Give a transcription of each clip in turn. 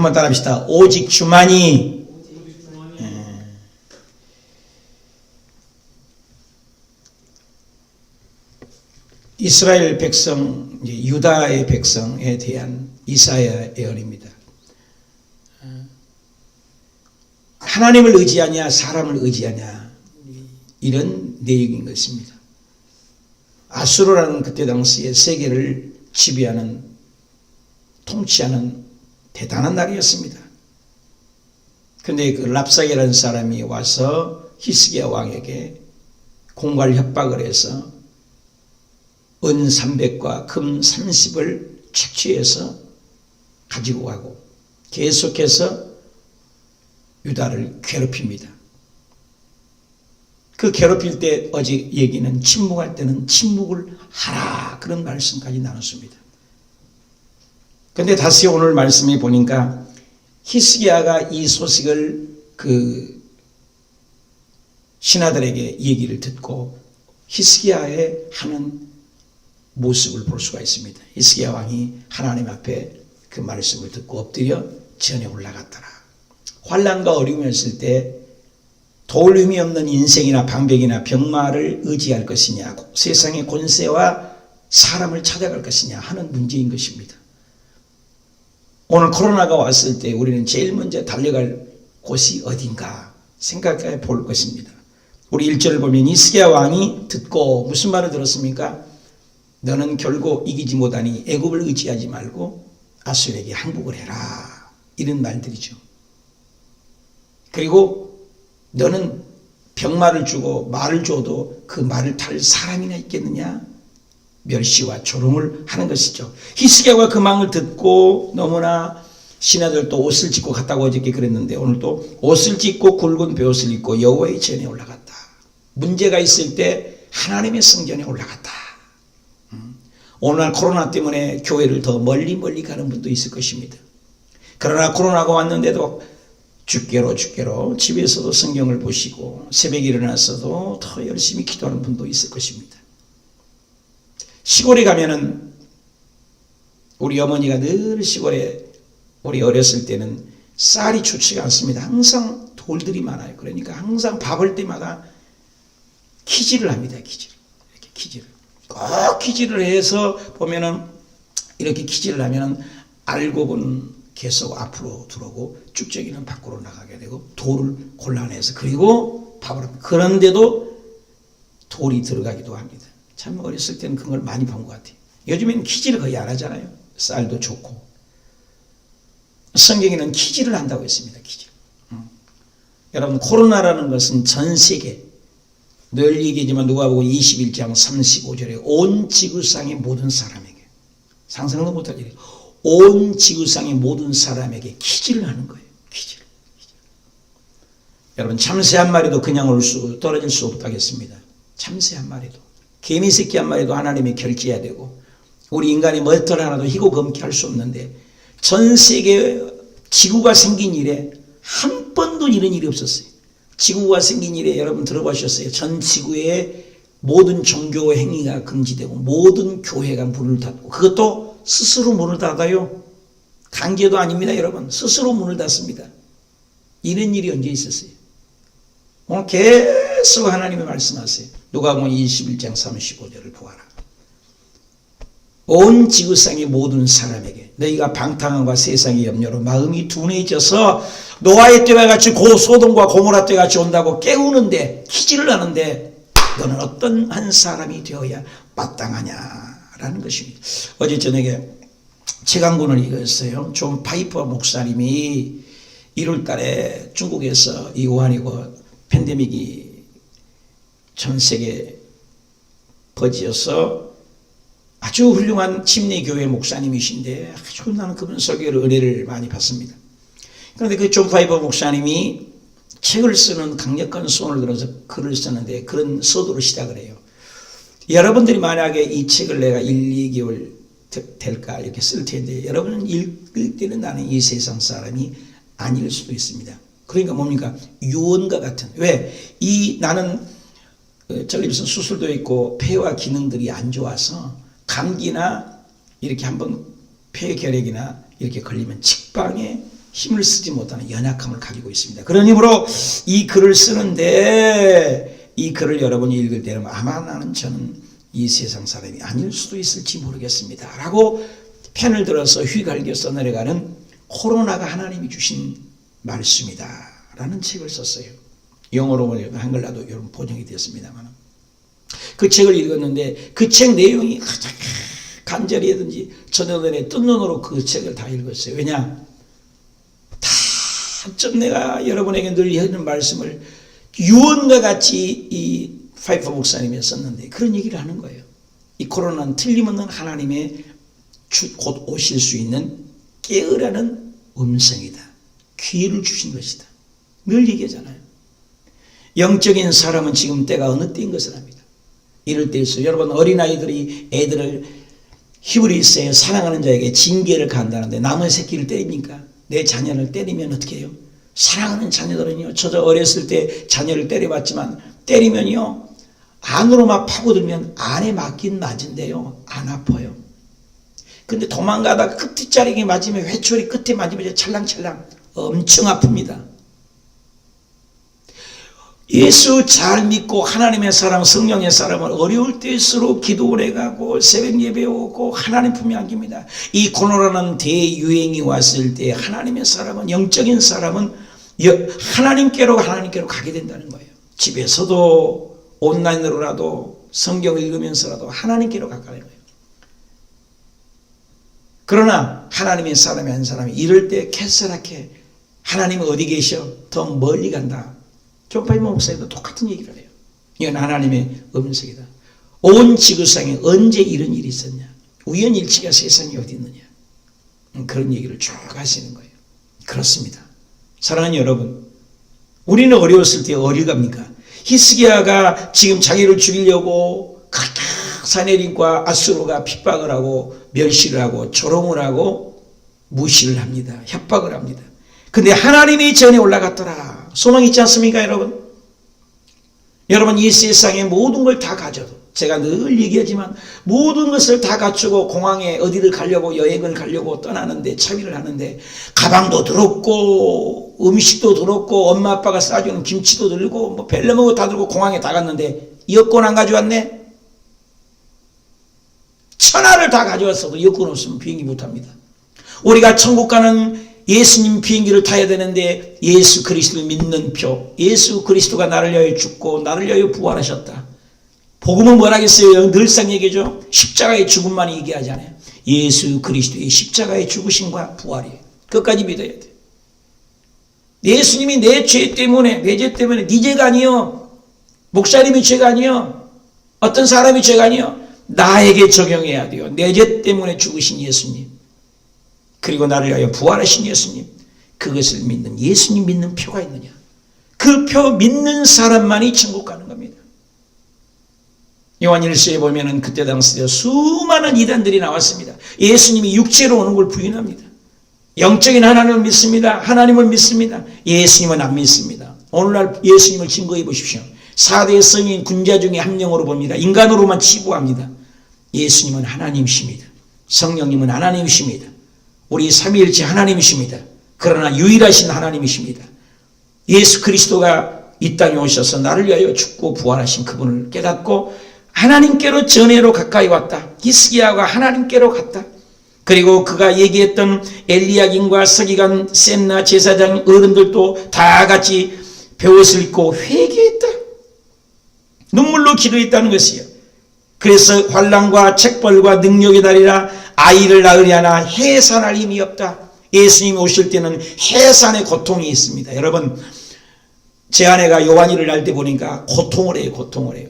한번 따라합시다. 오직 주만이. 이스라엘 백성, 유다의 백성에 대한 이사야 예언입니다. 하나님을 의지하냐 사람을 의지하냐 이런 내용인 것입니다. 아수르라는 그때 당시에 세계를 지배하는 통치하는 대단한 나라였습니다. 그런데 그 랍사게라는 사람이 와서 히스기야 왕에게 공갈 협박을 해서 은 300과 금 30을 착취해서 가지고 가고 계속해서 유다를 괴롭힙니다. 그 괴롭힐 때 어제 얘기는 침묵할 때는 침묵을 하라 그런 말씀까지 나눴습니다. 그런데 다시 오늘 말씀에 보니까 히스기야가 이 소식을 그 신하들에게 얘기를 듣고 히스기야의 하는 모습을 볼 수가 있습니다. 히스기야 왕이 하나님 앞에 그 말씀을 듣고 엎드려 전에 올라갔더라. 환난과 어려움이 있을 때 도울 힘이 없는 인생이나 방백이나 병마를 의지할 것이냐 세상의 권세와 사람을 찾아갈 것이냐 하는 문제인 것입니다. 오늘 코로나가 왔을 때 우리는 제일 먼저 달려갈 곳이 어딘가 생각해 볼 것입니다. 우리 1절을 보면 히스기야 왕이 듣고 무슨 말을 들었습니까? 너는 결국 이기지 못하니 애굽을 의지하지 말고 아수르에게 항복을 해라 이런 말들이죠. 그리고 너는 병마를 주고 말을 줘도 그 말을 탈 사람이나 있겠느냐? 멸시와 조롱을 하는 것이죠. 히스기야가 그 말을 듣고 너무나 신하들도 옷을 찢고 갔다고 어저께 그랬는데 오늘 또 옷을 찢고 굵은 베옷을 입고 여호와의 전에 올라갔다. 문제가 있을 때 하나님의 성전에 올라갔다. 오늘날 코로나 때문에 교회를 더 멀리 가는 분도 있을 것입니다. 그러나 코로나가 왔는데도 주께로 집에서도 성경을 보시고 새벽에 일어나서도 더 열심히 기도하는 분도 있을 것입니다. 시골에 가면은 우리 어머니가 늘 시골에 우리 어렸을 때는 쌀이 좋지가 않습니다. 항상 돌들이 많아요. 그러니까 항상 밥을 때마다 키질을 합니다. 이렇게 키질을. 꼭 키질을 해서 보면은 이렇게 키질을 하면은 알곡은 계속 앞으로 들어오고 쭉저기는 밖으로 나가게 되고 돌을 골라내서 그리고 밥을 합니다. 그런데도 돌이 들어가기도 합니다. 참 어렸을 때는 그런 걸 많이 본 것 같아요. 요즘에는 키질을 거의 안 하잖아요. 쌀도 좋고. 성경에는 키질을 한다고 했습니다. 키질. 여러분 코로나라는 것은 전 세계 늘 얘기하지만 누가복음 21장 35절에 온 지구상의 모든 사람에게 상상도 못할 일이에요. 온 지구상의 모든 사람에게 키질을 하는 거예요. 키질. 여러분 참새 한 마리도 그냥 떨어질 수 없다겠습니다. 참새 한 마리도 개미 새끼 한 마리도 하나님이 결제해야 되고 우리 인간이 머리털 하나도 희고 검게 할 수 없는데 전 세계 지구가 생긴 이래 한 번도 이런 일이 없었어요. 지구가 생긴 이래 여러분 들어보셨어요? 전 지구의 모든 종교 행위가 금지되고 모든 교회가 문을 닫고 그것도 스스로 문을 닫아요. 강제도 아닙니다. 여러분 스스로 문을 닫습니다. 이런 일이 언제 있었어요? 오늘 계속 하나님이 말씀하세요. 누가복음 21장 35절을 보아라. 온 지구상의 모든 사람에게 너희가 방탕함과 세상의 염려로 마음이 둔해져서 노아의 때와 같이 소돔과 고모라 때와 같이 온다고 깨우는데 키질을 하는데 너는 어떤 한 사람이 되어야 마땅하냐라는 것입니다. 어제 저녁에 책 한 권을 읽었어요. 존 파이퍼 목사님이 1월 달에 중국에서 이 우한이고 팬데믹이 전 세계에 퍼지어서 아주 훌륭한 침례교회 목사님이신데 아주 나는 그분 설교를 은혜를 많이 받습니다. 그런데 그 존 파이퍼 목사님이 책을 쓰는 강력한 소원을 들어서 글을 쓰는데 그런 서두로 시작을 해요. 여러분들이 만약에 이 책을 내가 1, 2개월 될까 이렇게 쓸 텐데 여러분은 읽을 때는 나는 이 세상 사람이 아닐 수도 있습니다. 그러니까 뭡니까? 유언과 같은. 왜? 나는 전립선 수술도 있고 폐와 기능들이 안 좋아서 감기나 이렇게 한번 폐결핵이나 이렇게 걸리면 직방에 힘을 쓰지 못하는 연약함을 가지고 있습니다. 그런 힘으로 이 글을 쓰는데 이 글을 여러분이 읽을 때는 아마 저는 이 세상 사람이 아닐 수도 있을지 모르겠습니다 라고 펜을 들어서 휘갈겨 써내려가는 코로나가 하나님이 주신 말씀이다 라는 책을 썼어요. 영어로 한글로도 여러분 번역이 되었습니다만 그 책을 읽었는데 그 책 내용이 간절히든지 저녁에 뜬 눈으로 그 책을 다 읽었어요. 왜냐? 다점 내가 여러분에게 늘 하는 말씀을 유언과 같이 이 파이퍼 목사님이 썼는데 그런 얘기를 하는 거예요. 이 코로나는 틀림없는 하나님의 곧 오실 수 있는 깨으라는 음성이다. 기회를 주신 것이다. 늘 얘기하잖아요. 영적인 사람은 지금 때가 어느 때인 것을 압니다. 이럴 때 있어요. 여러분 어린아이들이 애들을 히브리서에 사랑하는 자에게 징계를 간다는데 남의 새끼를 때립니까? 내 자녀를 때리면 어떻게 해요? 사랑하는 자녀들은요. 저도 어렸을 때 자녀를 때려봤지만 때리면요. 안으로 막 파고들면 안에 맞긴 맞은데요. 안 아파요. 근데 도망가다가 끝뒷자리에 맞으면 회초리 끝에 맞으면 찰랑찰랑 엄청 아픕니다. 예수 잘 믿고 하나님의 사람 성령의 사람은 어려울 때일수록 기도를 해가고 새벽 예배 오고 하나님 품에 안깁니다. 이 코로나라는 대유행이 왔을 때 하나님의 사람은 영적인 사람은 하나님께로 가게 된다는 거예요. 집에서도 온라인으로라도 성경 읽으면서라도 하나님께로 가까이 가요. 그러나 하나님의 사람이 한 사람이 이럴 때 캐스라케 하나님은 어디 계셔? 더 멀리 간다. 존 파이머 목사님도 똑같은 얘기를 해요. 이건 하나님의 음성이다. 온 지구상에 언제 이런 일이 있었냐? 우연일치가 세상에 어디 있느냐? 그런 얘기를 쭉 하시는 거예요. 그렇습니다. 사랑하는 여러분, 우리는 어려웠을 때 어디 갑니까? 히스기야가 지금 자기를 죽이려고 각각 사내립과 아수르가 핍박을 하고 멸시를 하고 조롱을 하고 무시를 합니다. 협박을 합니다. 근데 하나님이 전에 올라갔더라. 소망 있지 않습니까, 여러분? 여러분, 이 세상에 모든 걸 다 가져도, 제가 늘 얘기하지만 모든 것을 다 갖추고 공항에 어디를 가려고 여행을 가려고 떠나는데 차비를 하는데 가방도 들었고 음식도 들었고 엄마 아빠가 싸주는 김치도 들고 뭐 벨레먹고 다 들고 공항에 다 갔는데 여권 안 가져왔네? 천하를 다 가져왔어도 여권 없으면 비행기 못합니다. 우리가 천국 가는 예수님 비행기를 타야 되는데 예수 그리스도를 믿는 표, 예수 그리스도가 나를 위하여 죽고 나를 위하여 부활하셨다. 복음은 뭐라겠어요? 늘상 얘기죠. 십자가의 죽음만 얘기하잖아요. 예수 그리스도의 십자가의 죽으심과 부활이에요. 끝까지 믿어야 돼. 예수님이 내 죄 때문에, 내 죄 때문에, 네 죄가 아니요, 목사님이 죄가 아니요, 어떤 사람이 죄가 아니요, 나에게 적용해야 돼요. 내 죄 때문에 죽으신 예수님, 그리고 나를 위하여 부활하신 예수님, 그것을 믿는 예수님 믿는 표가 있느냐? 그 표 믿는 사람만이 천국 가는 겁니다. 요한일서에 보면은 그때 당시에 수많은 이단들이 나왔습니다. 예수님이 육체로 오는 걸 부인합니다. 영적인 하나님을 믿습니다. 하나님을 믿습니다. 예수님은 안 믿습니다. 오늘날 예수님을 증거해 보십시오. 4대 성인 군자 중에 한 명으로 봅니다. 인간으로만 치부합니다. 예수님은 하나님이십니다. 성령님은 하나님이십니다. 우리 삼위일체 하나님이십니다. 그러나 유일하신 하나님이십니다. 예수 그리스도가 이 땅에 오셔서 나를 위하여 죽고 부활하신 그분을 깨닫고 하나님께로 전해로 가까이 왔다. 히스기야가 하나님께로 갔다. 그리고 그가 얘기했던 엘리야김과 서기관, 셈나 제사장 어른들도 다 같이 베옷을 입고 회개했다. 눈물로 기도했다는 것이요. 그래서 환난과 책벌과 능력의 달이라 아이를 낳으려나 해산할 힘이 없다. 예수님이 오실 때는 해산의 고통이 있습니다. 여러분, 제 아내가 요한일을 날 때 보니까 고통을 해요. 고통을 해요.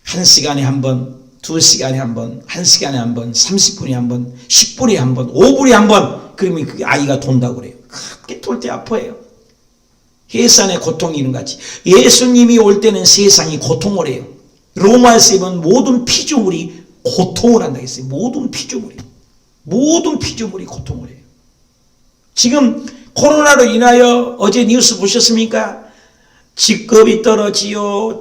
1시간에 한 번, 2시간에 한 번, 1시간에 한 번, 30분에 한 번, 10분에 한 번, 5분에 한 번, 그러면 그 아이가 돈다고 그래요. 그렇게 돌 때 아파해요. 해산의 고통이 이런 같이 예수님이 올 때는 세상이 고통을 해요. 로마에서 보면 모든 피조물이 고통을 한다고 했어요. 모든 피조물이 고통을 해요. 지금 코로나로 인하여 어제 뉴스 보셨습니까? 직급이 떨어지요.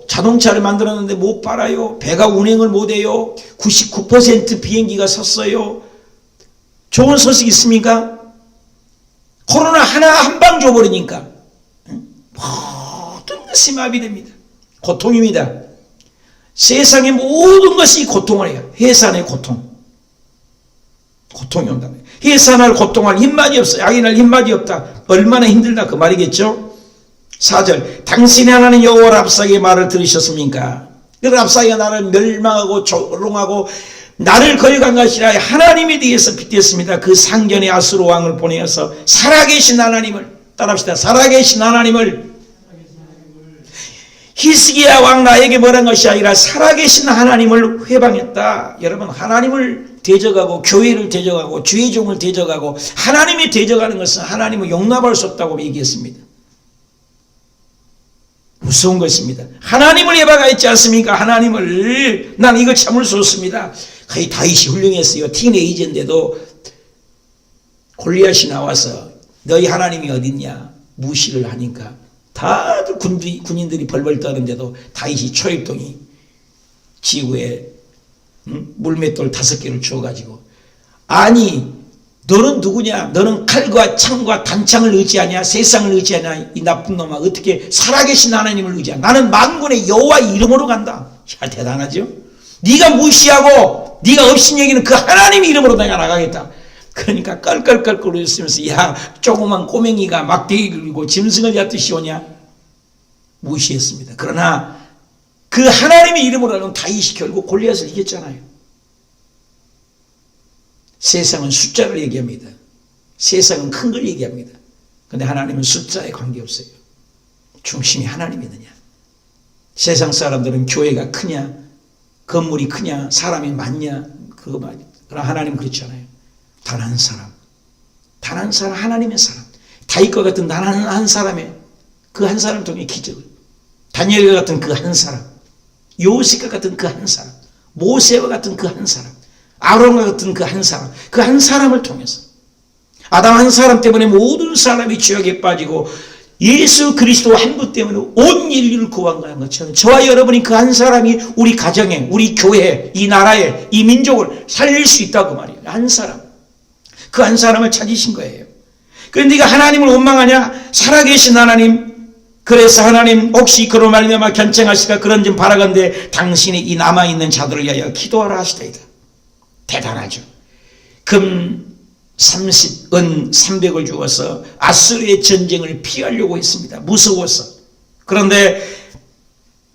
자동차를 만들었는데 못 팔아요. 배가 운행을 못해요. 99% 비행기가 섰어요. 좋은 소식 있습니까? 코로나 하나 한 방 줘버리니까 모든 것이 마비됩니다. 고통입니다. 세상의 모든 것이 고통을 해요. 해산의 고통. 고통이 온다는 거예요. 해산할 고통할 힘만이 없어. 양인할 힘만이 없다. 얼마나 힘들다 그 말이겠죠. 4절 당신의 하나님 여호와 랍사게의 말을 들으셨습니까? 그 랍사게가 나를 멸망하고 조롱하고 나를 거역한 것이라 하나님에 대해서 빗댔습니다. 그 상전의 아수르 왕을 보내어서 살아계신 하나님을 따라합시다. 살아계신 하나님을 히스기야 왕 나에게 뭐란 것이 아니라 살아계신 하나님을 회방했다. 여러분 하나님을 대적하고 교회를 대적하고 주의 종을 대적하고 하나님이 대적하는 것은 하나님을 용납할 수 없다고 얘기했습니다. 무서운 것입니다. 하나님을 예방했지 않습니까? 하나님을 나는 이걸 참을 수 없습니다. 거의 다윗이 훌륭했어요. 티네이저인데도 골리앗이 나와서 너희 하나님이 어딨냐 무시를 하니까 다들 군인들이 벌벌 떠는데도 다윗이 초입동이 지구에 물맷돌 5개를 주어가지고 아니 너는 누구냐? 너는 칼과 창과 단창을 의지하냐? 세상을 의지하냐? 이 나쁜 놈아 어떻게 살아계신 하나님을 의지하냐? 나는 만군의 여호와 이름으로 간다. 야 대단하죠? 네가 무시하고 네가 없인 얘기는 그 하나님 이름으로 내가 나가겠다. 그러니까 껄껄껄껄 웃으면서 야 조그만 꼬맹이가 막대기 굴리고 짐승을 잡듯이 오냐? 무시했습니다. 그러나 그 하나님의 이름으로 하는 다윗이 결국 골리앗을 이겼잖아요. 세상은 숫자를 얘기합니다. 세상은 큰 걸 얘기합니다. 그런데 하나님은 숫자에 관계없어요. 중심이 하나님이느냐. 세상 사람들은 교회가 크냐 건물이 크냐 사람이 많냐 그거 말이에요. 그러나 하나님은 그렇지 않아요. 단 한 사람 단 한 사람 하나님의 사람 다윗과 같은 단 한 사람의 그 한 사람 통해 기적을 다니엘과 같은 그 한 사람 요셉과 같은 그 한 사람 모세와 같은 그 한 사람 아론과 같은 그 한 사람 그 한 사람을 통해서 아담 한 사람 때문에 모든 사람이 죄악에 빠지고 예수 그리스도 한 분 때문에 온 인류를 구원한 것처럼 저와 여러분이 그 한 사람이 우리 가정에 우리 교회에 이 나라에 이 민족을 살릴 수 있다고 말이에요. 한 사람 그 한 사람을 찾으신 거예요. 그런데 네가 하나님을 원망하냐? 살아계신 하나님 그래서 하나님 혹시 그로 말미암아 견책하실까 그런 좀 바라건대 당신이 이 남아있는 자들을 위하여 기도하라 하시다이다. 대단하죠. 금 30, 은 300을 주어서 아수르의 전쟁을 피하려고 했습니다. 무서워서. 그런데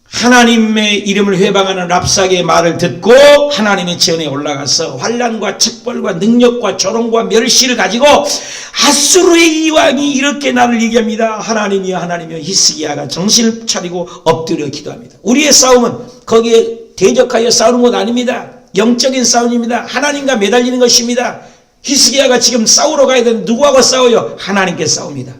하나님의 이름을 회방하는 랍사게의 말을 듣고 하나님의 전에 올라가서 환난과 책벌과 능력과 조롱과 멸시를 가지고 아수르의 이 왕이 이렇게 나를 얘기합니다. 하나님이여 하나님이여. 히스기야가 정신을 차리고 엎드려 기도합니다. 우리의 싸움은 거기에 대적하여 싸우는 것 아닙니다. 영적인 싸움입니다. 하나님과 매달리는 것입니다. 히스기야가 지금 싸우러 가야 되는데 누구하고 싸워요? 하나님께 싸웁니다.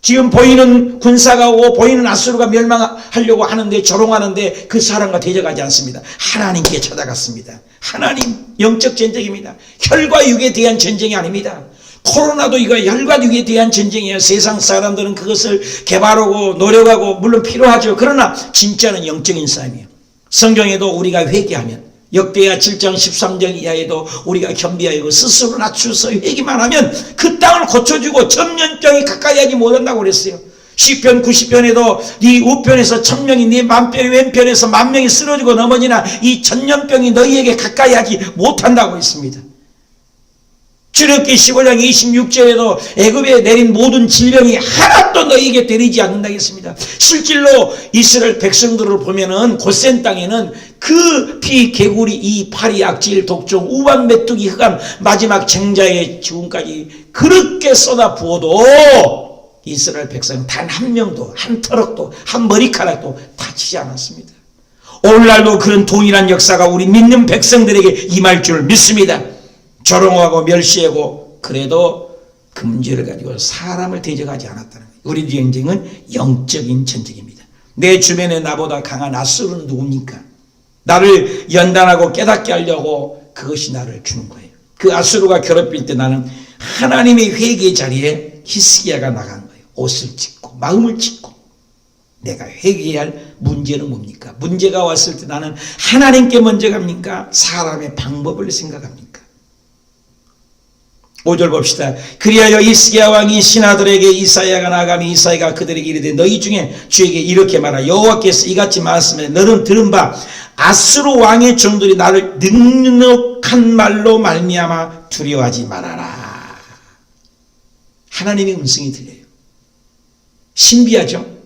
지금 보이는 군사가 오고 보이는 아수르가 멸망하려고 하는데 조롱하는데 그 사람과 대적하지 않습니다. 하나님께 찾아갔습니다. 하나님 영적 전쟁입니다. 혈과 육에 대한 전쟁이 아닙니다. 코로나도 이거 혈과 육에 대한 전쟁이에요. 세상 사람들은 그것을 개발하고 노력하고 물론 필요하죠. 그러나 진짜는 영적인 싸움이에요. 성경에도 우리가 회개하면 역대하 7장 13절 이하에도 우리가 겸비하여 스스로 낮추어서 회개만 하면 그 땅을 고쳐주고 전염병이 가까이 하지 못한다고 그랬어요. 시편 90편에도 네 우편에서 1000명이 네 만편이 왼편에서 10,000명이 쓰러지고 넘어지나 이 전염병이 너희에게 가까이 하지 못한다고 했습니다. 출애굽기 15장 26절에도 애굽에 내린 모든 질병이 하나도 너희에게 내리지 않는다고 했습니다. 실질로 이스라엘 백성들을 보면은 고센 땅에는 그 피, 개구리, 이 파리, 악질, 독종, 우박, 메뚜기, 흑암, 마지막 쟁자의 죽음까지 그렇게 쏟아 부어도 이스라엘 백성은 단 한 명도 한 터럭도 한 머리카락도 다치지 않았습니다. 오늘날도 그런 동일한 역사가 우리 믿는 백성들에게 임할 줄 믿습니다. 조롱하고 멸시하고 그래도 그 문제를 가지고 사람을 대적하지 않았다는 거예요. 우리 전쟁은 영적인 전쟁입니다. 내 주변에 나보다 강한 아수르는 누굽니까? 나를 연단하고 깨닫게 하려고 그것이 나를 주는 거예요. 그 아수르가 괴롭힐 때 나는 하나님의 회개 자리에 히스기야가 나간 거예요. 옷을 찢고 마음을 찢고 내가 회개해야 할 문제는 뭡니까? 문제가 왔을 때 나는 하나님께 먼저 갑니까? 사람의 방법을 생각합니까? 5절 봅시다. 그리하여 히스기야 왕이 신하들에게 이사야가 나가며 이사야가 그들에게 이르되 너희 중에 주에게 이렇게 말하라. 여호와께서 이같이 말씀해 너는 들은 바 아수르 왕의 종들이 나를 능력한 말로 말미암아 두려워하지 말아라. 하나님의 음성이 들려요. 신비하죠.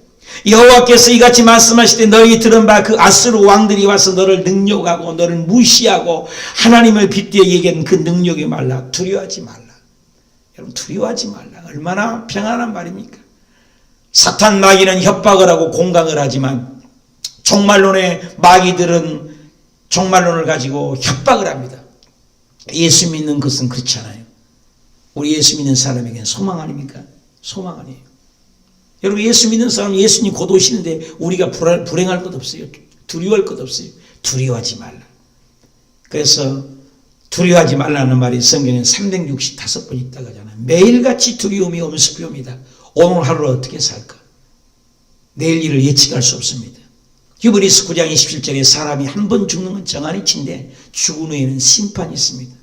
여호와께서 이같이 말씀하실 때 너희 들은 바 그 아수르 왕들이 와서 너를 능욕하고 너를 무시하고 하나님을 빗대어 얘기한 그 능력의 말라. 두려워하지 말라. 여러분 두려워하지 말라. 얼마나 평안한 말입니까? 사탄 마귀는 협박을 하고 공강을 하지만 종말론의 마귀들은 종말론을 가지고 협박을 합니다. 예수 믿는 것은 그렇지 않아요. 우리 예수 믿는 사람에게는 소망 아닙니까? 소망 아니에요. 여러분 예수 믿는 사람은 예수님 곧 오시는데 우리가 불행할 것 없어요. 두려워할 것 없어요. 두려워하지 말라. 그래서 두려워하지 말라는 말이 성경에 365번 있다고 하잖아요. 매일같이 두려움이 엄습해옵니다. 오늘 하루를 어떻게 살까? 내일 일을 예측할 수 없습니다. 히브리서 9장 27절에 사람이 한 번 죽는 건 정한이치인데 죽은 후에는 심판이 있습니다.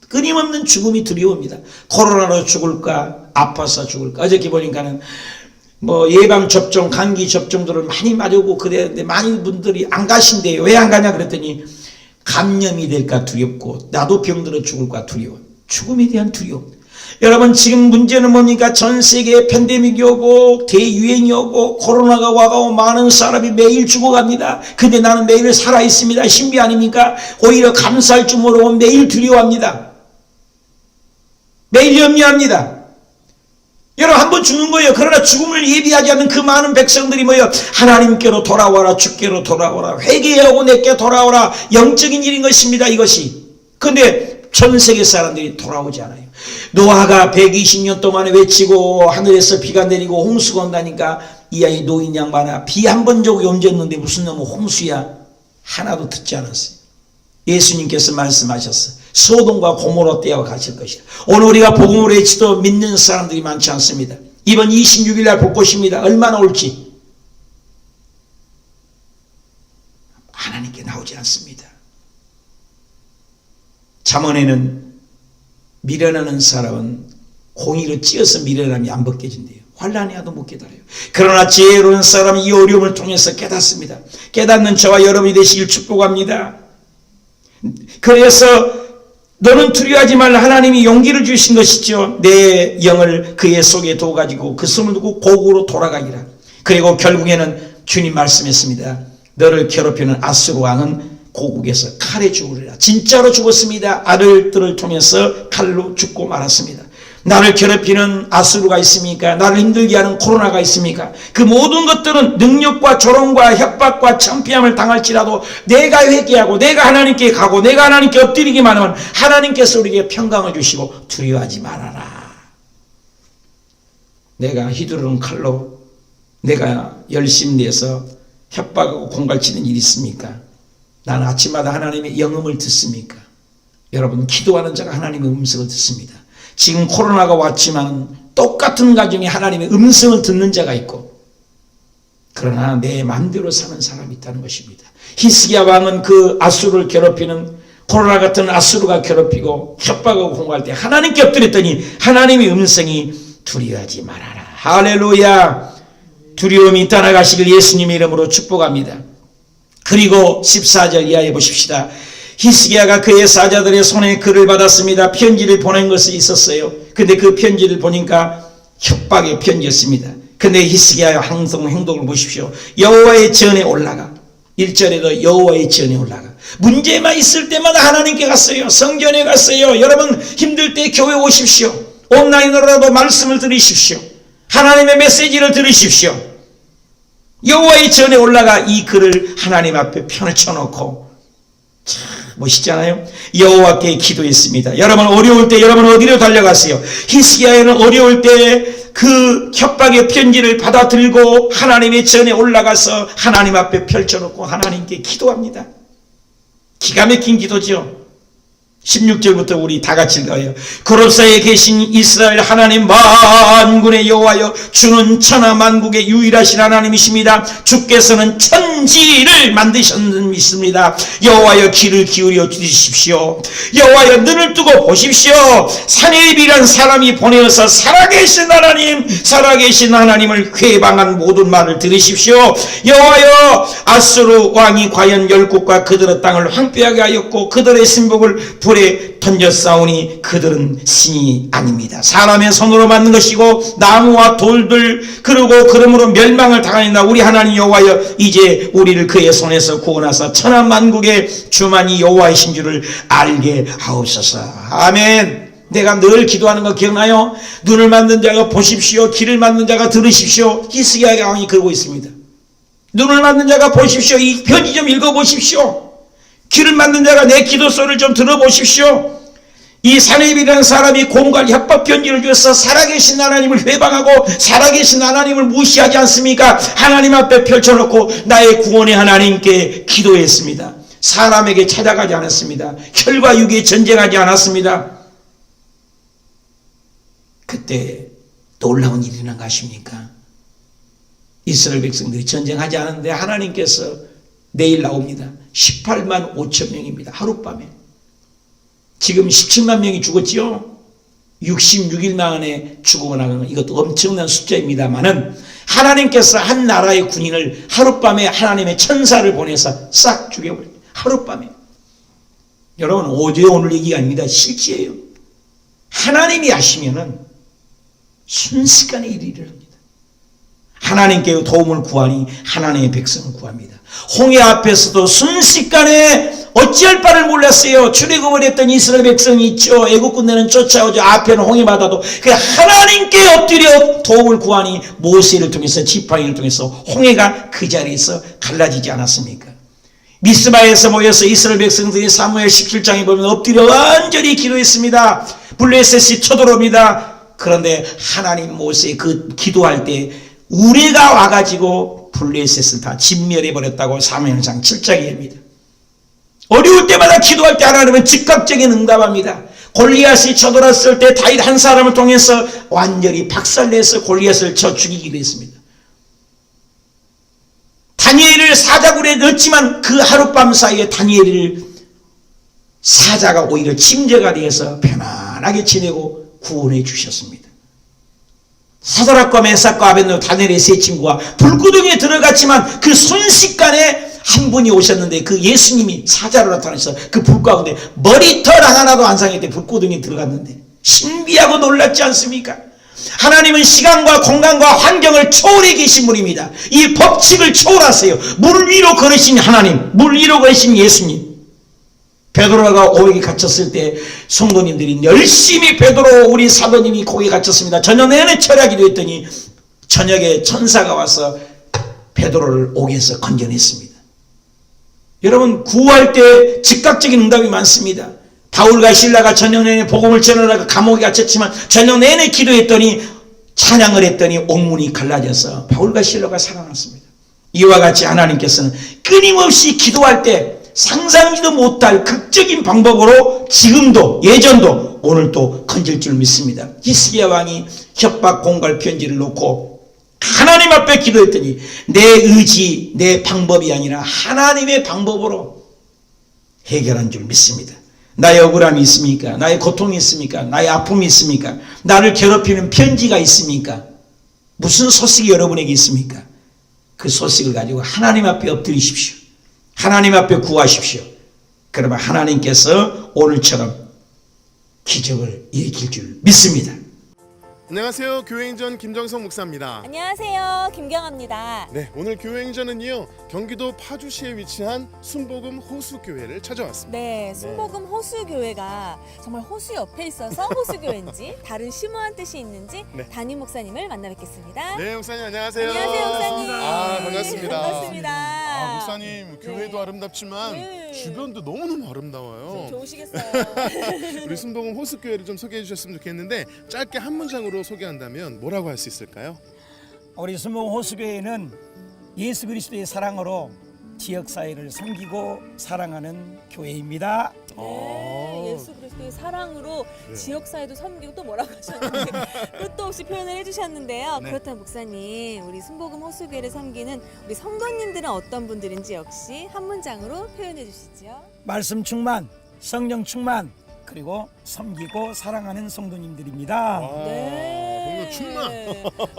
끊임없는 죽음이 두려웁니다. 코로나로 죽을까? 아파서 죽을까? 어저께 보니까는 예방 접종, 감기 접종들을 많이 맞으고 그랬는데 많은 분들이 안 가신대요. 왜 안 가냐 그랬더니 감염이 될까 두렵고 나도 병들어 죽을까 두려워. 죽음에 대한 두려움. 여러분 지금 문제는 뭡니까? 전 세계에 팬데믹이 오고 대유행이 오고 코로나가 와가고 많은 사람이 매일 죽어갑니다. 근데 나는 매일 살아있습니다. 신비 아닙니까? 오히려 감사할 줄 모르고 매일 두려워합니다. 매일 염려합니다. 여러분 한 번 죽는 거예요. 그러나 죽음을 예비하지 않는 그 많은 백성들이 하나님께로 돌아와라. 주께로 돌아오라. 회개하고 내게 돌아오라. 영적인 일인 것입니다. 이것이. 그런데 전 세계 사람들이 돌아오지 않아요. 노아가 120년 동안에 외치고 하늘에서 비가 내리고 홍수가 온다니까 이 아이 노인 양반아 비 한 번 적이 얹었는데 무슨 놈의 홍수야. 하나도 듣지 않았어요. 예수님께서 말씀하셨어요. 소돔과 고모라 때와 가실 것이다. 오늘 우리가 복음을 외치도 믿는 사람들이 많지 않습니다. 이번 26일 날 볼 것입니다. 얼마나 올지 하나님께 나오지 않습니다. 잠언에는 미련하는 사람은 공의로 찧어서 미련함이 안 벗겨진대요. 환난이 와도 못 깨달아요. 그러나 지혜로운 사람은 이 어려움을 통해서 깨닫습니다. 깨닫는 저와 여러분이 되시길 축복합니다. 그래서 너는 두려워하지 말라. 하나님이 용기를 주신 것이죠. 내 영을 그의 속에 둬가지고 그 숨을 두고 고국으로 돌아가기라. 그리고 결국에는 주님 말씀했습니다. 너를 괴롭히는 아수르 왕은 고국에서 칼에 죽으리라. 진짜로 죽었습니다. 아들들을 통해서 칼로 죽고 말았습니다. 나를 괴롭히는 아수르가 있습니까? 나를 힘들게 하는 코로나가 있습니까? 그 모든 것들은 능력과 조롱과 협박과 창피함을 당할지라도 내가 회개하고 내가 하나님께 가고 내가 하나님께 엎드리기만 하면 하나님께서 우리에게 평강을 주시고 두려워하지 말아라. 내가 휘두르는 칼로 내가 열심히 내서 협박하고 공갈치는 일이 있습니까? 나는 아침마다 하나님의 영음을 듣습니까? 여러분 기도하는 자가 하나님의 음성을 듣습니다. 지금 코로나가 왔지만 똑같은 가정에 하나님의 음성을 듣는 자가 있고 그러나 내 마음대로 사는 사람이 있다는 것입니다. 히스기야 왕은 그 아수르를 괴롭히는 코로나 같은 아수르가 괴롭히고 협박하고 공부할 때 하나님께 엎드렸더니 하나님의 음성이 두려워하지 말아라. 할렐루야. 두려움이 떠나가시길 예수님의 이름으로 축복합니다. 그리고 14절 이하에 보십시다. 히스기야가 그의 사자들의 손에 글을 받았습니다. 편지를 보낸 것이 있었어요. 근데 그 편지를 보니까 협박의 편지였습니다. 근데 히스기야의 행동을 보십시오. 여호와의 전에 올라가. 1절에도 여호와의 전에 올라가. 문제만 있을 때마다 하나님께 갔어요. 성전에 갔어요. 여러분 힘들 때 교회 오십시오. 온라인으로라도 말씀을 들으십시오. 하나님의 메시지를 들으십시오. 여호와의 전에 올라가 이 글을 하나님 앞에 펴놓고 참 멋있잖아요. 여호와께 기도했습니다. 여러분 어려울 때 여러분 어디로 달려가세요? 히스기야는 어려울 때 그 협박의 편지를 받아들고 하나님의 전에 올라가서 하나님 앞에 펼쳐놓고 하나님께 기도합니다. 기가 막힌 기도죠. 16절부터 우리 다 같이 읽어요. 그룹사에 계신 이스라엘 하나님 만군의 여호와여, 주는 천하 만국의 유일하신 하나님이십니다. 주께서는 천지를 만드셨는 믿습니다. 여호와여, 귀를 기울여 주십시오. 여호와여, 눈을 뜨고 보십시오. 사내입이란 사람이 보내어서 살아계신 하나님을 회방한 모든 말을 들으십시오. 여호와여, 아수르 왕이 과연 열국과 그들의 땅을 황폐하게 하였고 그들의 신복을 불에 던졌사오니 그들은 신이 아닙니다. 사람의 손으로 만든 것이고 나무와 돌들 그러고 그러므로 멸망을 당하였나. 우리 하나님 여호와여, 이제 우리를 그의 손에서 구원하사 천하 만국의 주만이 여호와이신 줄을 알게 하옵소서. 아멘. 내가 늘 기도하는 거 기억나요? 눈을 만든 자가 보십시오. 귀를 만든 자가 들으십시오. 히스기야 왕이 그러고 있습니다. 눈을 만든 자가 보십시오. 이 편지 좀 읽어보십시오. 귀를 만든 자가 내 기도 소리를 좀 들어보십시오. 이 사내입이라는 사람이 공갈 협박 편지를 줘서 살아계신 하나님을 회방하고 살아계신 하나님을 무시하지 않습니까? 하나님 앞에 펼쳐놓고 나의 구원의 하나님께 기도했습니다. 사람에게 찾아가지 않았습니다. 혈과 육에 전쟁하지 않았습니다. 그때 놀라운 일이 일어난 거 아십니까? 이스라엘 백성들이 전쟁하지 않았는데 하나님께서 내일 나옵니다. 18만 5천 명입니다. 하룻밤에. 지금 17만 명이 죽었지요. 66일 만에 죽고 나가는 건 이것도 엄청난 숫자입니다만은 하나님께서 한 나라의 군인을 하룻밤에 하나님의 천사를 보내서 싹 죽여버립니다. 하룻밤에. 여러분, 어제 오늘 얘기가 아닙니다. 실제예요. 하나님이 하시면은 순식간에 일이 일어납니다. 하나님께 도움을 구하니 하나님의 백성을 구합니다. 홍해 앞에서도 순식간에 어찌할 바를 몰랐어요. 출애굽을 했던 이스라엘 백성이 있죠. 애국 군대는 쫓아오죠. 앞에는 홍해 바다도. 하나님께 엎드려 도움을 구하니 모세를 통해서 지팡이를 통해서 홍해가 그 자리에서 갈라지지 않았습니까? 미스바에서 모여서 이스라엘 백성들이 사무엘 17장에 보면 엎드려 완전히 기도했습니다. 블레셋이 쳐들어옵니다. 그런데 하나님 모세 그 기도할 때 우레가 와가지고 블레셋을 다 진멸해버렸다고 사무엘상 7장에 합니다. 어려울 때마다 기도할 때 하나님은 즉각적인 응답합니다. 골리앗이 쳐들어왔을 때 다윗 한 사람을 통해서 완전히 박살내서 골리앗을 쳐 죽이기도 했습니다. 다니엘을 사자굴에 넣었지만 그 하룻밤 사이에 다니엘을 사자가 오히려 침제가 되어서 편안하게 지내고 구원해 주셨습니다. 사드락과 메삭과 아벳네고 다니엘의 세 친구가 불구덩이에 들어갔지만 그 순식간에 한 분이 오셨는데 그 예수님이 사자로 나타나셔서 그 불 가운데 머리털 하나도 안 상했대. 불구덩이에 들어갔는데 신비하고 놀랍지 않습니까? 하나님은 시간과 공간과 환경을 초월해 계신 분입니다. 이 법칙을 초월하세요. 물 위로 걸으신 하나님, 물 위로 걸으신 예수님. 베드로가 오역에 갇혔을 때 성도님들이 열심히 베드로 우리 사도님이 거기에 갇혔습니다. 저녁 내내 철야기도 했더니 저녁에 천사가 와서 베드로를 옥에서 건져냈습니다. 여러분, 구할 때 즉각적인 응답이 많습니다. 바울과 실라가 저녁 내내 복음을 전하다가 감옥에 갇혔지만 저녁 내내 기도했더니 찬양을 했더니 옥문이 갈라져서 바울과 실라가 살아났습니다. 이와 같이 하나님께서는 끊임없이 기도할 때 상상지도 못할 극적인 방법으로 지금도 예전도 오늘도 건질 줄 믿습니다. 히스기야 왕이 협박 공갈 편지를 놓고 하나님 앞에 기도했더니 내 의지, 내 방법이 아니라 하나님의 방법으로 해결한 줄 믿습니다. 나의 억울함이 있습니까? 나의 고통이 있습니까? 나의 아픔이 있습니까? 나를 괴롭히는 편지가 있습니까? 무슨 소식이 여러분에게 있습니까? 그 소식을 가지고 하나님 앞에 엎드리십시오. 하나님 앞에 구하십시오. 그러면 하나님께서 오늘처럼 기적을 일으킬 줄 믿습니다. 안녕하세요. 교회행전 김정성 목사입니다. 안녕하세요. 김경아입니다. 네, 오늘 교회행전은요, 경기도 파주시에 위치한 순복음 호수교회를 찾아왔습니다. 네, 순복음 호수교회가 정말 호수 옆에 있어서 호수교회인지 다른 심오한 뜻이 있는지 네. 담임 목사님을 만나 뵙겠습니다. 네, 목사님 안녕하세요. 안녕하세요, 목사님. 아, 반갑습니다. 반갑습니다. 목사님, 교회도 네. 아름답지만 네. 주변도 너무너무 아름다워요. 좋으시겠어요. 우리 순복음 호수교회를 좀 소개해 주셨으면 좋겠는데 짧게 한 문장으로 소개한다면 뭐라고 할 수 있을까요? 우리 순복음 호수교회는 예수 그리스도의 사랑으로 지역 사회를 섬기고 사랑하는 교회입니다. 네, 예수 그리스도의 사랑으로 지역 사회도 섬기고 또 뭐라고 하셨는데 끝도 없이 표현을 해주셨는데요. 네. 그렇다면 목사님, 우리 순복음 호수교회를 섬기는 우리 성도님들은 어떤 분들인지 역시 한 문장으로 표현해 주시죠. 말씀 충만, 성령 충만, 그리고 섬기고 사랑하는 성도님들입니다. 뭔가 충만.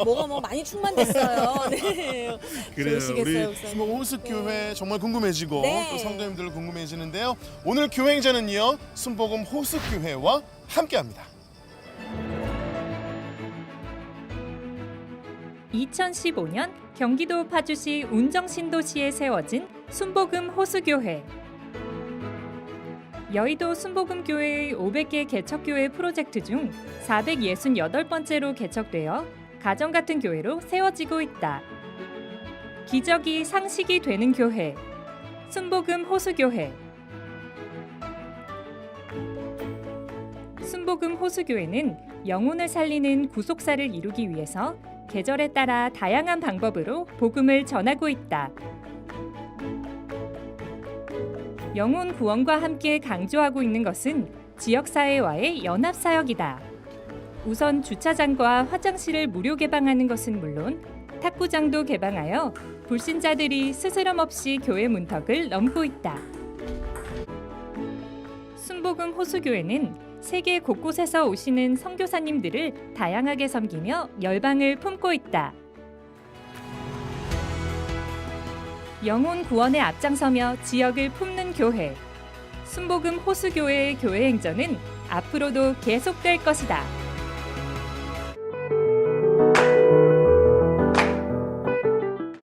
뭐가 뭐 많이 충만됐어요. 네. 그래요. 좋으시겠어요, 우리 목사님. 순복음 호수교회 정말 궁금해지고 네. 또 성도님들 궁금해지는데요. 오늘 교행전은요. 순복음 호수교회와 함께합니다. 2015년 경기도 파주시 운정신도시에 세워진 순복음 호수교회. 여의도 순복음교회의 500개 개척교회 프로젝트 중 468번째로 개척되어 가정 같은 교회로 세워지고 있다. 기적이 상식이 되는 교회, 순복음 호수교회. 순복음 호수교회는 영혼을 살리는 구속사를 이루기 위해서 계절에 따라 다양한 방법으로 복음을 전하고 있다. 영혼 구원과 함께 강조하고 있는 것은 지역사회와의 연합사역이다. 우선 주차장과 화장실을 무료 개방하는 것은 물론 탁구장도 개방하여 불신자들이 스스럼 없이 교회 문턱을 넘고 있다. 순복음 호수교회는 세계 곳곳에서 오시는 선교사님들을 다양하게 섬기며 열방을 품고 있다. 영혼 구원에 앞장서며 지역을 품는 교회, 순복음 호수교회의 교회 행전은 앞으로도 계속될 것이다.